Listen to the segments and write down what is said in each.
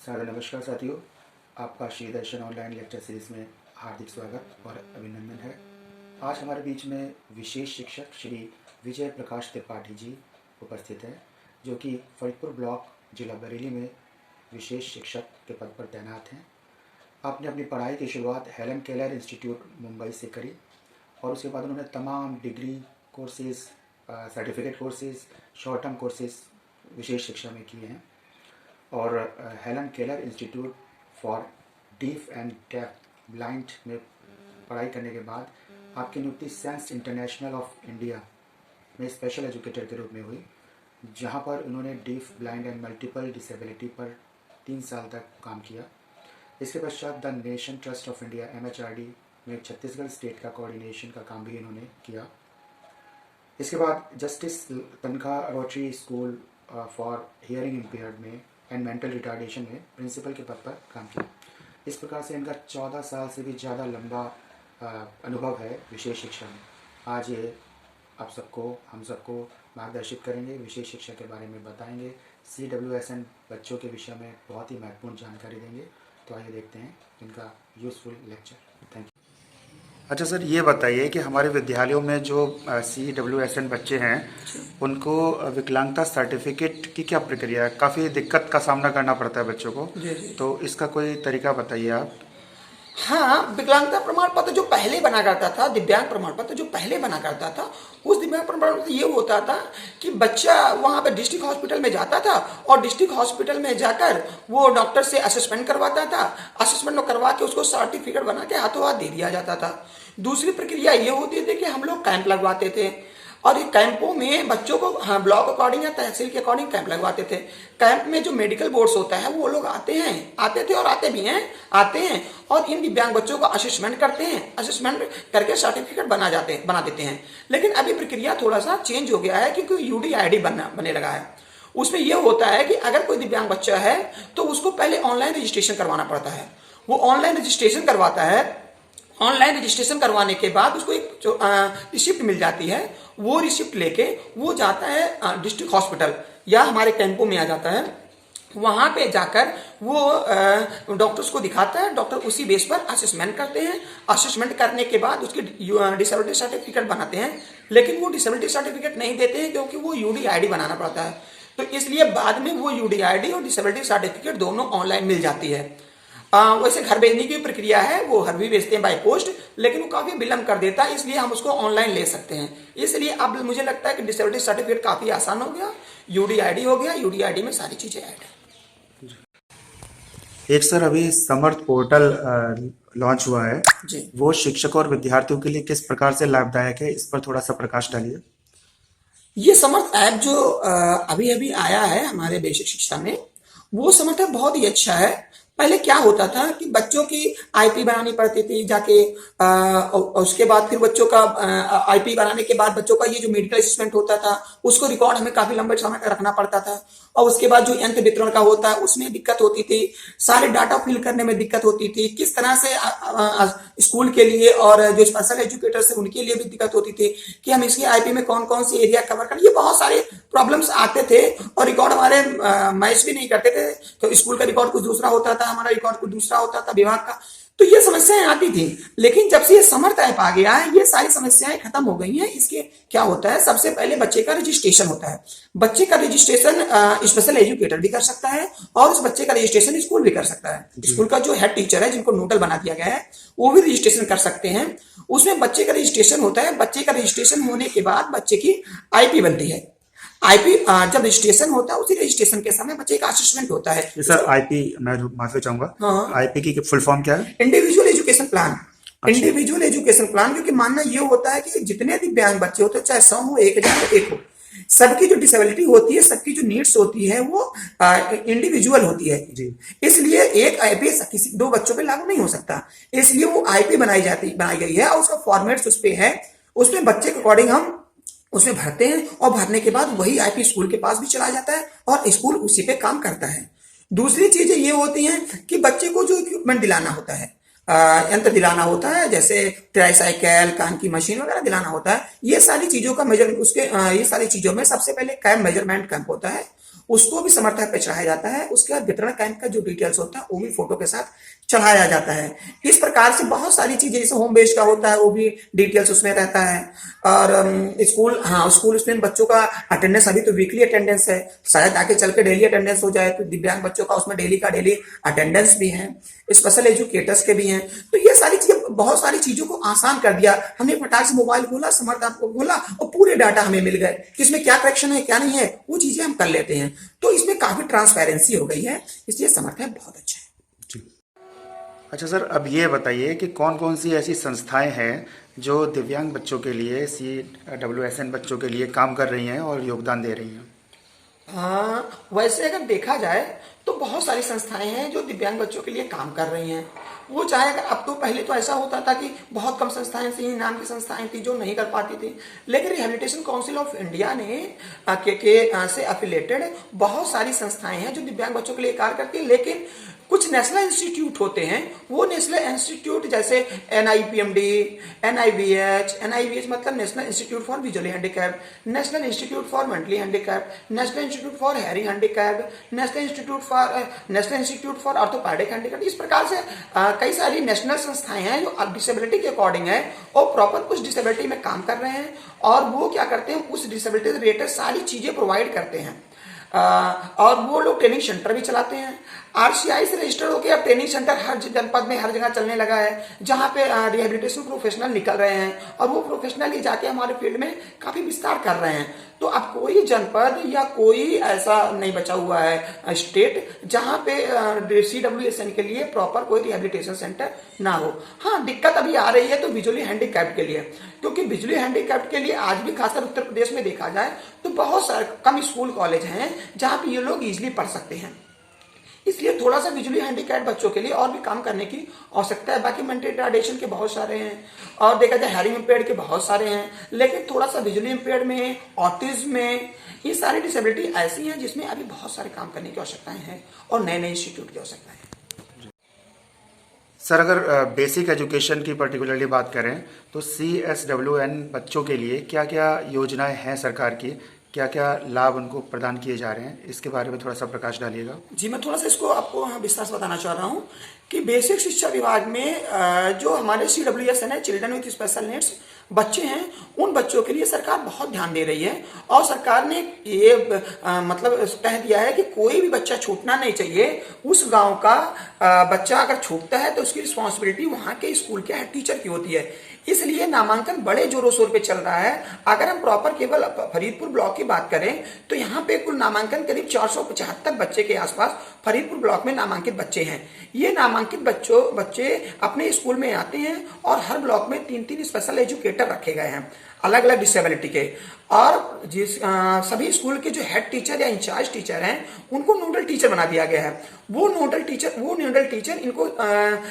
सादर नमस्कार साथियों, आपका श्री दर्शन ऑनलाइन लेक्चर सीरीज़ में हार्दिक स्वागत और अभिनंदन है। आज हमारे बीच में विशेष शिक्षक श्री विजय प्रकाश त्रिपाठी जी उपस्थित हैं, जो कि फरीदपुर ब्लॉक जिला बरेली में विशेष शिक्षक के पद पर तैनात हैं। आपने अपनी पढ़ाई की शुरुआत हेलन केलर इंस्टीट्यूट मुंबई से करी और उसके बाद उन्होंने तमाम degree courses, certificate courses, short term courses विशेष शिक्षा में किए हैं और Helen Keller Institute for deaf and deaf blind में पढ़ाई करने के बाद आपकी नियुक्ति सेंस इंटरनेशनल ऑफ इंडिया में स्पेशल एजुकेटर के रूप में हुई, जहां पर उन्होंने deaf, blind and multiple disability पर 3 साल तक काम किया। इसके पश्चात the nation trust of India MHRD में छत्तीसगढ़ स्टेट का कोऑर्डिनेशन का काम भी इन्होंने किया। इसके बाद justice Tankha rotary school for hearing impaired में एंड मेंटल रिटार्डेशन में प्रिंसिपल के पद पर काम किया। इस प्रकार से इनका 14 साल से भी ज़्यादा लंबा अनुभव है विशेष शिक्षा में। आज ये आप सबको, हम सबको मार्गदर्शित करेंगे, विशेष शिक्षा के बारे में बताएंगे, CWSN बच्चों के विषय में बहुत ही महत्वपूर्ण जानकारी देंगे। तो आइए देखते हैं इनका यूज़फुल लेक्चर। Thank you. अच्छा सर, ये बताइए कि हमारे विद्यालयों में जो CWSN बच्चे हैं उनको विकलांगता सर्टिफिकेट की क्या प्रक्रिया है? काफ़ी दिक्कत का सामना करना पड़ता है बच्चों को। जी जी। तो इसका कोई तरीका बताइए आप। हाँ, विकलांगता प्रमाण पत्र जो पहले बना करता था, दिव्यांग प्रमाण पत्र जो पहले बना करता था, उस दिव्यांग प्रमाण पत्र ये होता था कि बच्चा वहाँ पे डिस्ट्रिक्ट हॉस्पिटल में जाता था और डिस्ट्रिक्ट हॉस्पिटल में जाकर वो डॉक्टर से असेसमेंट करवाता था। असेसमेंट करवा के उसको सर्टिफिकेट बना के हाथों हाथ दे दिया जाता था। दूसरी प्रक्रिया ये होती थी कि हम लोग कैंप लगवाते थे और ये कैंपों में बच्चों को ब्लॉक अकॉर्डिंग या तहसील के अकॉर्डिंग कैंप लगवाते थे। कैंप में जो मेडिकल बोर्ड्स होता है वो लोग आते थे और आते भी हैं, आते हैं और इन दिव्यांग बच्चों का असेसमेंट करते हैं। असेसमेंट करके सर्टिफिकेट बना देते हैं। लेकिन अभी प्रक्रिया थोड़ा सा चेंज हो गया है क्योंकि UDID बनने लगा है। उसमें यह होता है कि अगर कोई दिव्यांग बच्चा है तो उसको पहले ऑनलाइन रजिस्ट्रेशन करवाना पड़ता है। वो ऑनलाइन रजिस्ट्रेशन करवाता है। ऑनलाइन रजिस्ट्रेशन करवाने के बाद उसको एक रिसिप्ट मिल जाती है। वो रिसिप्ट लेके वो जाता है डिस्ट्रिक्ट हॉस्पिटल या हमारे कैंपों में आ जाता है। वहां पे जाकर वो डॉक्टर्स को दिखाता है। डॉक्टर उसी बेस पर असेसमेंट करते हैं। असेसमेंट करने के बाद उसकी डिसेबिलिटी सर्टिफिकेट बनाते हैं। लेकिन वो डिसेबिलिटी सर्टिफिकेट नहीं देते हैं क्योंकि वो UDID बनाना पड़ता है। तो इसलिए बाद में वो UDID और डिसेबिलिटी सर्टिफिकेट दोनों ऑनलाइन मिल जाती है। वैसे घर भेजने की प्रक्रिया है, वो घर भी भेजते हैं बाय पोस्ट, लेकिन वो काफी विलंब कर देता है, इसलिए हम उसको ऑनलाइन ले सकते हैं। इसलिए अब मुझे लगता है कि डिसेबिलिटी सर्टिफिकेट काफी आसान हो गया। UDID हो गया, UDID में सारी चीजें ऐड है। एक सर, अभी समर्थ पोर्टल लॉन्च हुआ है जी। वो शिक्षकों और विद्यार्थियों के लिए किस प्रकार से लाभदायक है? इस पर थोड़ा सा प्रकाश डालिए। ये समर्थ ऐप जो अभी अभी आया है हमारे बेसिक शिक्षा में, वो समर्थ ऐप बहुत ही अच्छा है। पहले क्या होता था कि बच्चों की IP बनानी पड़ती थी जाके, और उसके बाद फिर बच्चों का IP बनाने के बाद बच्चों का ये जो मेडिकल असेसमेंट होता था उसको रिकॉर्ड हमें काफी लंबे समय तक रखना पड़ता था। और उसके बाद जो यंत्र वितरण का होता है उसमें दिक्कत होती थी, सारे डाटा फिल करने में दिक्कत होती थी, किस तरह से स्कूल के लिए और जो स्पेशल एजुकेटर्स है उनके लिए भी दिक्कत होती थी कि हम इसकी IP में कौन कौन सी एरिया कवर करें। ये बहुत सारे प्रॉब्लम्स आते थे और रिकॉर्ड हमारे मैच भी नहीं करते थे। तो स्कूल का रिकॉर्ड कुछ दूसरा होता था, हमारा रिकॉर्ड कुछ दूसरा होता था विभाग का। तो ये समस्याएं आती थी। लेकिन जब से ये समर्थ ऐप आ गया है ये सारी समस्याएं खत्म हो गई हैं। इसके क्या होता है, सबसे पहले बच्चे का रजिस्ट्रेशन होता है। बच्चे का रजिस्ट्रेशन स्पेशल एजुकेटर भी कर सकता है और उस बच्चे का रजिस्ट्रेशन स्कूल भी कर सकता है। स्कूल का जो हेड टीचर है, जिनको नोडल बना दिया गया है, वो भी रजिस्ट्रेशन कर सकते हैं। उसमें बच्चे का रजिस्ट्रेशन होता है। बच्चे का रजिस्ट्रेशन होने के बाद बच्चे की IP बनती है। IP जब रजिस्ट्रेशन होता है उसी रजिस्ट्रेशन के समय बच्चे का असेसमेंट होता है। सर, IP मैं माफी चाहूंगा। हाँ। IP की फुल फॉर्म क्या है? Individual education plan. अच्छा। इंडिविजुअल एजुकेशन प्लान, क्योंकि मानना ये होता है कि जितने दिव्यांग बच्चे होते हैं, चाहे 100 हो, 1000 हो, 1 हो, सबकी जो डिसेबिलिटी होती है, सबकी जो नीड्स होती है वो इंडिविजुअल होती है जी। इसलिए एक IP किसी 2 बच्चों पे लागू नहीं हो सकता। इसलिए वो IP बनाई गई है और उसका फॉर्मेट उस पे है। उसमें बच्चे के अकॉर्डिंग हम उसमें भरते हैं और भरने के बाद वही IP स्कूल के पास भी चला जाता है और स्कूल उसी पे काम करता है। दूसरी चीजें ये होती हैं कि बच्चे को जो इक्विपमेंट दिलाना होता है, यंत्र दिलाना होता है, जैसे ट्राईसाइकिल, कान की मशीन वगैरह दिलाना होता है। ये सारी चीजों का ये सारी चीजों में सबसे पहले कैंप, मेजरमेंट कैंप होता है उसको भी समर्थ ऐप पे चढ़ाया जाता है। उसके बाद वितरण कैंप का जो डिटेल्स होता है वो भी फोटो के साथ चढ़ाया जाता है। इस प्रकार से बहुत सारी चीजें, जैसे होम बेस्ड का होता है वो भी डिटेल्स उसमें रहता है। और स्कूल स्टूडेंट बच्चों का अटेंडेंस, अभी तो वीकली अटेंडेंस है, शायद आगे चल के डेली अटेंडेंस हो जाए, तो दिव्यांग बच्चों का उसमें डेली का डेली अटेंडेंस भी है, स्पेशल एजुकेटर्स के भी हैं। तो ये सारी चीजें, बहुत सारी चीजों को आसान कर दिया। हमने फटाक से मोबाइल खोला, समर्थ ऐप को खोला और पूरे डाटा हमें मिल गए कि इसमें क्या करेक्शन है क्या नहीं है, वो चीजें हम कर लेते हैं। तो इसमें काफी ट्रांसपेरेंसी हो गई है, इसलिए समर्थ ऐप बहुत अच्छा है। अच्छा सर, अब ये बताइए कि कौन कौन सी ऐसी संस्थाएं हैं जो दिव्यांग बच्चों के लिए, CWSN बच्चों के लिए काम कर रही हैं और योगदान दे रही हैं? हाँ, वैसे अगर देखा जाए तो बहुत सारी संस्थाएं हैं जो दिव्यांग बच्चों के लिए काम कर रही हैं। वो चाहे अगर, अब तो पहले तो ऐसा होता था कि बहुत कम संस्थाएं थी, नाम की संस्थाएं थी जो नहीं कर पाती थी, लेकिन रिहेबिलिटेशन काउंसिल ऑफ इंडिया ने से एफिलेटेड बहुत सारी संस्थाएं हैं जो दिव्यांग बच्चों के लिए कार्य करती है। लेकिन कुछ नेशनल इंस्टीट्यूट होते हैं, वो नेशनल इंस्टीट्यूट जैसे NIPMD, NIVH मतलब national institute for visually handicap, national institute for mentally handicap, national institute for hearing handicap, national institute for orthopaedic handicap. इस प्रकार से कई सारी नेशनल संस्थाएं हैं जो डिसेबिलिटी के अकॉर्डिंग है और प्रॉपर कुछ डिसेबिलिटी में काम कर रहे हैं, और वो क्या करते हैं, उस डिसेबिलिटी रिलेटेड सारी चीजें प्रोवाइड करते हैं। और वो लोग ट्रेनिंग सेंटर भी चलाते हैं। RCI से रजिस्टर्ड होकर अब ट्रेनिंग सेंटर हर जनपद में हर जगह चलने लगा है, जहां पे रिहेबिलिटेशन प्रोफेशनल निकल रहे हैं और वो प्रोफेशनल ही जाके हमारे फील्ड में काफी विस्तार कर रहे हैं। तो अब कोई जनपद या कोई ऐसा नहीं बचा हुआ है स्टेट जहां पे CWSN के लिए प्रॉपर कोई रिहेबिलिटेशन सेंटर ना हो। हाँ, दिक्कत अभी आ रही है तो विजुअली हैंडीकैप्ड के लिए, क्योंकि विजुअली हैंडीकैप्ड के लिए आज भी खासकर उत्तर प्रदेश में देखा जाए तो बहुत सारे कम स्कूल कॉलेज हैं जहां पे ये लोग इजिली पढ़ सकते हैं। इसलिए थोड़ा सा विजुअली हैंडीकैप्ड बच्चों के लिए और भी काम करने की आवश्यकता है। बाकी मेंटल रिटार्डेशन के बहुत सारे हैं, और देखा जाए हेयरिंग इम्पेयर्ड के बहुत सारे हैं, लेकिन थोड़ा सा विजुअली इम्पेयर्ड में, ऑटिज्म में, ये सारी डिसेबिलिटी ऐसी हैं जिसमें अभी बहुत सारे काम करने की आवश्यकताएं हैं और नए नए इंस्टीट्यूट की आवश्यकता है। सर, अगर बेसिक एजुकेशन की पर्टिकुलरली बात करें तो CSWN बच्चों के लिए क्या क्या योजनाएं हैं सरकार की, क्या क्या लाभ उनको प्रदान किए जा रहे हैं, इसके बारे में थोड़ा सा प्रकाश डालिएगा। जी, मैं थोड़ा सा इसको आपको विस्तार से बताना चाह रहा हूँ कि बेसिक शिक्षा विभाग में जो हमारे CWSN है, चिल्ड्रन विथ स्पेशल नीड्स बच्चे हैं, उन बच्चों के लिए सरकार बहुत ध्यान दे रही है। और सरकार ने ये मतलब कह दिया है कि कोई भी बच्चा छूटना नहीं चाहिए। उस गांव का बच्चा अगर छूटता है तो उसकी रिस्पॉन्सिबिलिटी वहां के स्कूल के हेड टीचर की होती है। इसलिए नामांकन बड़े जोरों शोर पे चल रहा है। अगर हम प्रॉपर केवल फरीदपुर ब्लॉक की बात करें तो यहाँ पे कुल नामांकन करीब 475 बच्चे के आसपास फरीदपुर ब्लॉक में नामांकित बच्चे हैं। ये नामांकित बच्चे अपने स्कूल में आते हैं और हर ब्लॉक में 3-3 स्पेशल एजुकेटर रखे गए हैं अलग अलग डिसेबिलिटी के। और सभी स्कूल के जो हेड टीचर या इंचार्ज टीचर हैं उनको नोडल टीचर बना दिया गया है। वो नोडल टीचर इनको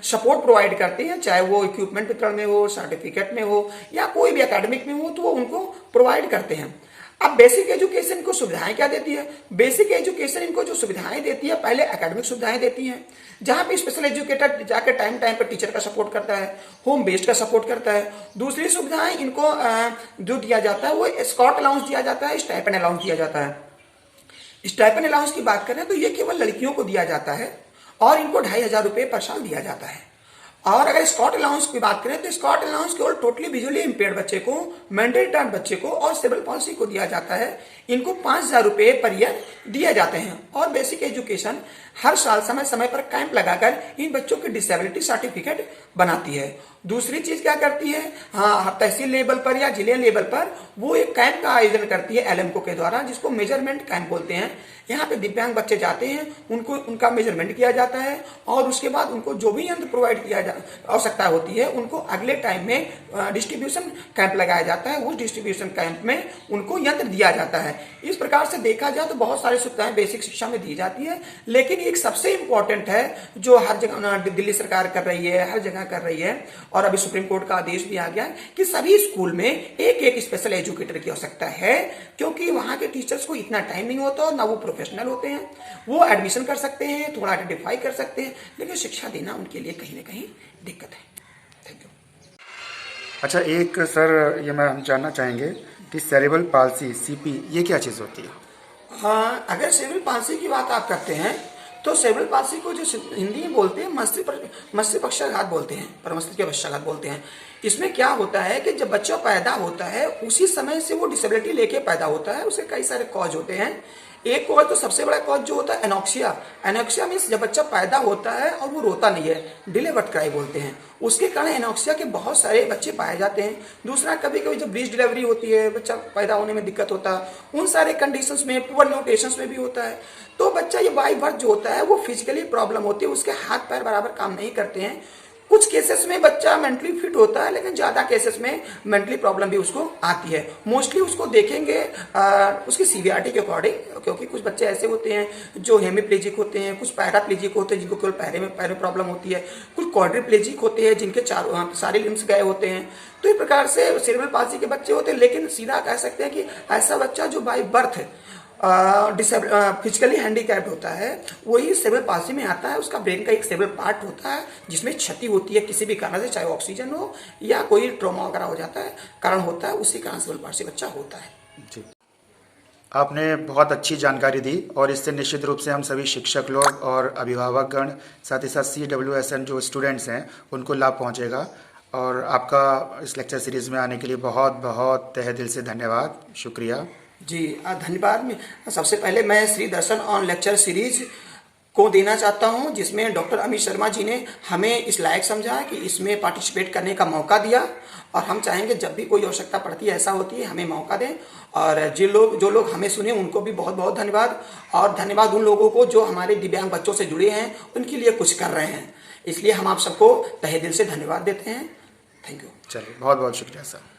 सपोर्ट प्रोवाइड करते हैं, चाहे वो इक्विपमेंट वितरण में हो, सर्टिफिकेट में हो या कोई भी एकेडमिक में हो, तो वो उनको प्रोवाइड करते हैं। अब बेसिक एजुकेशन को सुविधाएं क्या देती है? बेसिक एजुकेशन इनको जो सुविधाएं देती है, पहले एकेडमिक सुविधाएं देती है, जहां पे स्पेशल एजुकेटर जाकर टाइम टाइम पर टीचर का सपोर्ट करता है, होम बेस्ड का सपोर्ट करता है। दूसरी सुविधाएं इनको जो दिया जाता है वो स्कॉट अलाउंस दिया जाता है, स्टाइपेंड अलाउंस दिया जाता है। स्टाइपेंड अलाउंस की बात करें तो ये केवल लड़कियों को दिया जाता है और इनको 2500 रुपए पर साल दिया जाता है। और अगर स्कॉट अलाउंस की बात करें तो स्कॉट अलाउंस केवल टोटली विजुअली इंपेयर्ड बच्चे को, मेंटली रिटार्ड बच्चे को और सेरेब्रल पॉल्सी को दिया जाता है। इनको 5000 रुपए पर ईयर दिए जाते हैं। और बेसिक एजुकेशन हर साल समय समय पर कैंप लगाकर इन बच्चों की डिसेबिलिटी सर्टिफिकेट बनाती है। दूसरी चीज क्या करती है, हाँ, तहसील लेवल पर या जिले लेवल पर वो एक कैंप का आयोजन करती है LMCO के द्वारा, जिसको मेजरमेंट कैंप बोलते हैं। यहाँ पे दिव्यांग बच्चे जाते हैं, उनको उनका मेजरमेंट किया जाता है और उसके बाद उनको जो भी यंत्र प्रोवाइड किया आवश्यकता होती है उनको अगले टाइम में डिस्ट्रीब्यूशन कैंप लगाया जाता है। उस डिस्ट्रीब्यूशन कैंप में उनको यंत्र दिया जाता है। इस प्रकार से देखा जाए तो बहुत सारी सुविधाएं बेसिक शिक्षा में दी जाती है, लेकिन एक सबसे इंपॉर्टेंट है जो हर जगह दिल्ली सरकार कर रही है, हर जगह कर रही है, और अभी सुप्रीम कोर्ट का आदेश भी आ गया कि सभी स्कूल में एक स्पेशल एजुकेटर की आवश्यकता है, क्योंकि वहां के टीचर्स को इतना टाइम नहीं होता और ना वो प्रोफेशनल होते हैं। वो एडमिशन कर सकते हैं, थोड़ा आइडेंटिफाई कर सकते हैं, लेकिन शिक्षा देना उनके लिए कहीं ना कहीं दिक्कत है। Thank you. अच्छा, एक सर ये हम जानना चाहेंगे कि सेरेब्रल पाल्सी CP ये क्या चीज़ होती है? हाँ, अगर सेरेब्रल पाल्सी की बात आप करते हैं तो सेरेब्रल पाल्सी को जो हिंदी में बोलते हैं मस्तिष्क पक्षाघात बोलते हैं, परमस्तिष्क पक्षाघात बोलते हैं। इसमें क्या होता है कि जब बच्चा पैदा होता है उसी समय से वो डिसेबिलिटी लेके पैदा होता है। उसके कई सारे कॉज होते हैं। एक कॉज तो सबसे बड़ा कॉज जो होता है एनोक्सिया। एनोक्सिया मीन्स जब बच्चा पैदा होता है और वो रोता नहीं है, डिले बर्थ क्राई बोलते हैं, उसके कारण एनोक्सिया के बहुत सारे बच्चे पाए जाते हैं। दूसरा, कभी कभी जब ब्रीच डिलीवरी होती है, बच्चा पैदा होने में दिक्कत होता है, उन सारे कंडीशंस में, पुअर न्यूट्रिशंस में भी होता है। तो बच्चा ये बाई बर्थ जो होता है वो फिजिकली प्रॉब्लम होती है, उसके हाथ पैर बराबर काम नहीं करते हैं। कुछ केसेस में बच्चा मेंटली फिट होता है, लेकिन ज्यादा केसेस में मेंटली प्रॉब्लम भी उसको आती है। मोस्टली उसको देखेंगे उसकी सीवियरिटी के अकॉर्डिंग, क्योंकि कुछ बच्चे ऐसे होते हैं जो हेमीप्लेजिक होते हैं, कुछ पैराप्लेजिक होते हैं जिनको केवल पैर में प्रॉब्लम होती है, कुछ क्वाड्रिप्लेजिक होते हैं जिनके सारे लिम्स गए होते हैं। तो इस प्रकार से सेरेब्रल पाल्सी के बच्चे होते हैं। लेकिन सीधा कह सकते हैं कि ऐसा बच्चा जो बाय बर्थ फिजिकली हैंडीकैप्ड होता है वही सेरेब्रल पाल्सी में आता है। उसका ब्रेन का एक सेरेब्रल पार्ट होता है जिसमें क्षति होती है किसी भी कारण से, चाहे ऑक्सीजन हो या कोई ट्रॉमा वगैरह हो जाता है, कारण होता है, उसी कारण सेरेब्रल पाल्सी बच्चा होता है। जी, आपने बहुत अच्छी जानकारी दी और इससे निश्चित रूप से हम सभी शिक्षक लोग और अभिभावकगण, साथ ही साथ CWSN जो स्टूडेंट्स हैं उनको लाभ पहुंचेगा। और आपका इस लेक्चर सीरीज़ में आने के लिए बहुत बहुत तहे दिल से धन्यवाद, शुक्रिया। जी धन्यवाद। सबसे पहले मैं श्री दर्शन ऑन लेक्चर सीरीज को देना चाहता हूं, जिसमें डॉक्टर अमित शर्मा जी ने हमें इस लायक समझा कि इसमें पार्टिसिपेट करने का मौका दिया। और हम चाहेंगे जब भी कोई आवश्यकता पड़ती है, ऐसा होती है, हमें मौका दें। और जो लोग हमें सुने उनको भी बहुत बहुत धन्यवाद। और धन्यवाद उन लोगों को जो हमारे दिव्यांग बच्चों से जुड़े हैं, उनके लिए कुछ कर रहे हैं। इसलिए हम आप सबको तहे दिल से धन्यवाद देते हैं। Thank you. चलिए, बहुत बहुत शुक्रिया सर।